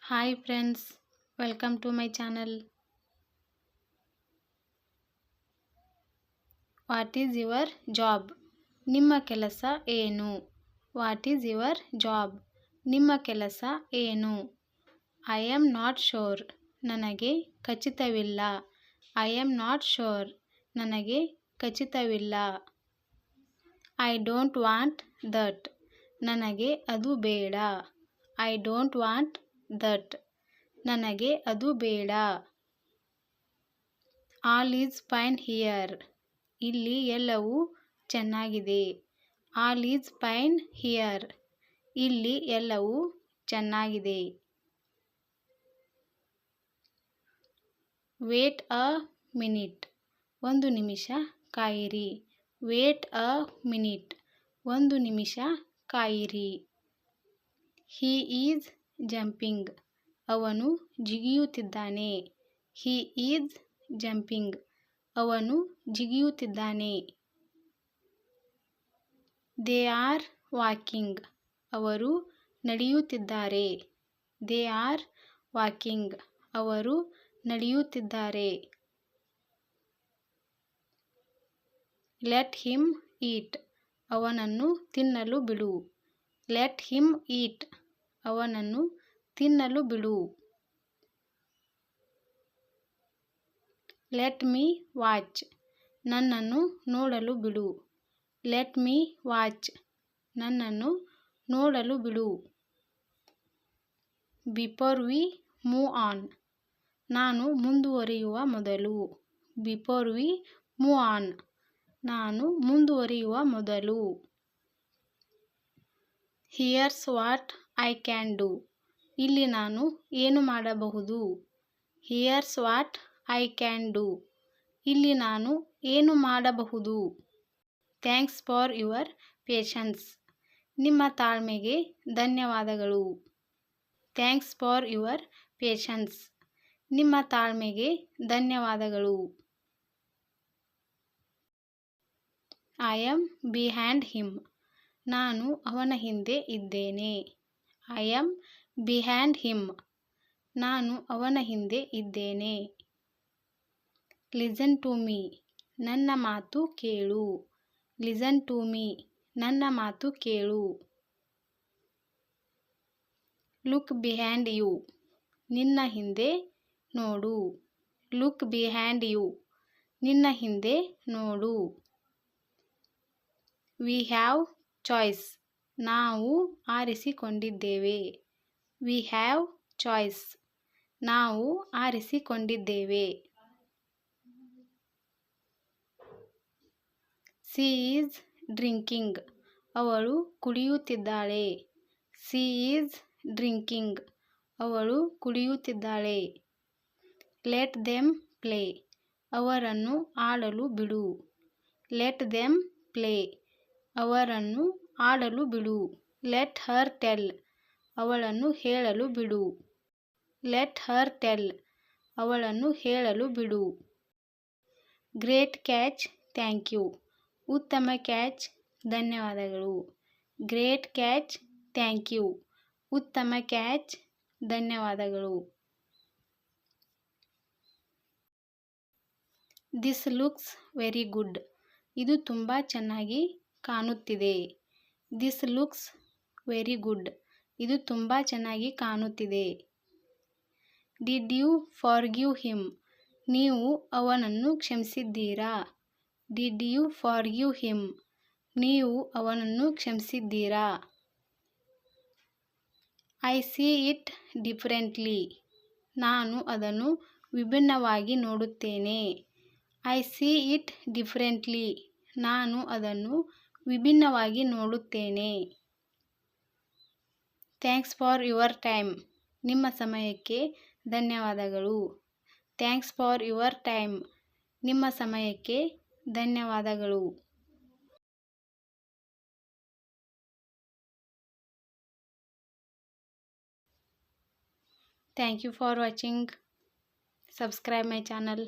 Hi friends, welcome to my channel. What is your job? ನಿಮ್ಮ ಕೆಲಸ ಏನು? What is your job? ನಿಮ್ಮ ಕೆಲಸ ಏನು? I am not sure. ನನಗೆ ಖಚಿತವಿಲ್ಲ. I am not sure. ನನಗೆ ಖಚಿತವಿಲ್ಲ. I don't want that. ನನಗೆ ಅದು ಬೇಡ. I don't want that. ನನಗೆ ಅದು ಬೇಡ. All is fine here. ಇಲ್ಲಿ ಎಲ್ಲವೂ ಚೆನ್ನಾಗಿದೆ. All is fine here. ಇಲ್ಲಿ ಎಲ್ಲವೂ ಚೆನ್ನಾಗಿದೆ. Wait a minute. ಒಂದು ನಿಮಿಷ ಕಾಯಿರಿ. Wait a minute. ಒಂದು ನಿಮಿಷ ಕಾಯಿರಿ. He is jumping. ಅವನು ಜಿಗಿಯುತ್ತಿದ್ದಾನೆ. ಹಿ ಈಸ್ ಜಂಪಿಂಗ್. ಅವನು ಜಿಗಿಯುತ್ತಿದ್ದಾನೆ. They are walking. ಅವರು ನಡೆಯುತ್ತಿದ್ದಾರೆ. They are walking. ಅವರು ನಡೆಯುತ್ತಿದ್ದಾರೆ. ಲೆಟ್ ಹಿಮ್ ಈಟ್. ಅವನನ್ನು ತಿನ್ನಲು ಬಿಡು. ಲೆಟ್ ಹಿಮ್ ಈಟ್. ಅವನನ್ನು ತಿನ್ನಲು ಬಿಡು. Let me watch. ನನ್ನನ್ನು ನೋಡಲು ಬಿಡು. Let me watch. ನನ್ನನ್ನು ನೋಡಲು ಬಿಡು. Before we move on. ನಾನು ಮುಂದುವರಿಯುವ ಮೊದಲು. Before we move on. ನಾನು ಮುಂದುವರಿಯುವ ಮೊದಲು. Here's what I can do. ಇಲ್ಲಿ ನಾನು ಏನು ಮಾಡಬಹುದು. Here's what I can do. ಇಲ್ಲಿ ನಾನು ಏನು ಮಾಡಬಹುದು. Thanks for your patience. ನಿಮ್ಮ ತಾಳ್ಮೆಗೆ ಧನ್ಯವಾದಗಳು. Thanks for your patience. ನಿಮ್ಮ ತಾಳ್ಮೆಗೆ ಧನ್ಯವಾದಗಳು. I am behind him. ನಾನು ಅವನ ಹಿಂದೆ ಇದ್ದೇನೆ. I am behind him. ನಾನು ಅವನ ಹಿಂದೆ ಇದ್ದೇನೆ. Listen to me. ನನ್ನ ಮಾತು ಕೇಳು. Listen to me. ನನ್ನ ಮಾತು ಕೇಳು. Look behind you. ನಿನ್ನ ಹಿಂದೆ ನೋಡು. Look behind you. ನಿನ್ನ ಹಿಂದೆ ನೋಡು. We have choice. ನಾವು ಆರಿಸಿಕೊಂಡಿದ್ದೇವೆ. V have choice. ನಾವು ಆರಿಸಿಕೊಂಡಿದ್ದೇವೆ. C is drinking. ಅವಳು ಕುಡಿಯುತ್ತಿದ್ದಾಳೆ. C is drinking. ಅವಳು ಕುಡಿಯುತ್ತಿದ್ದಾಳೆ. Let them play. ಅವರನ್ನು ಆಡಲು ಬಿಡು. Let them play. ಅವರನ್ನು ಆಡಲು ಬಿಡು. Let her tell. ಅವಳನ್ನು ಹೇಳಲು ಬಿಡು. Let her tell. ಅವಳನ್ನು ಹೇಳಲು ಬಿಡು. Great catch, thank you. ಉತ್ತಮ ಕ್ಯಾಚ್, ಧನ್ಯವಾದಗಳು. Great catch, thank you. ಉತ್ತಮ ಕ್ಯಾಚ್, ಧನ್ಯವಾದಗಳು. This looks very good. ಇದು ತುಂಬ ಚೆನ್ನಾಗಿ ಕಾಣುತ್ತಿದೆ. This looks very good. ಇದು ತುಂಬ ಚೆನ್ನಾಗಿ ಕಾಣುತ್ತಿದೆ. Did you forgive him. ನೀವು ಅವನನ್ನು ಕ್ಷಮಿಸಿದ್ದೀರಾ. Did you forgive him. ನೀವು ಅವನನ್ನು ಕ್ಷಮಿಸಿದ್ದೀರಾ. I see it differently. ನಾನು ಅದನ್ನು ವಿಭಿನ್ನವಾಗಿ ನೋಡುತ್ತೇನೆ. I see it differently. ನಾನು ಅದನ್ನು ವಿಭಿನ್ನವಾಗಿ ನೋಡುತ್ತೇನೆ. Thanks for your time. ನಿಮ್ಮ ಸಮಯಕ್ಕೆ ಧನ್ಯವಾದಗಳು. Thanks for your time. ನಿಮ್ಮ ಸಮಯಕ್ಕೆ ಧನ್ಯವಾದಗಳು. Thank you for watching. Subscribe my channel.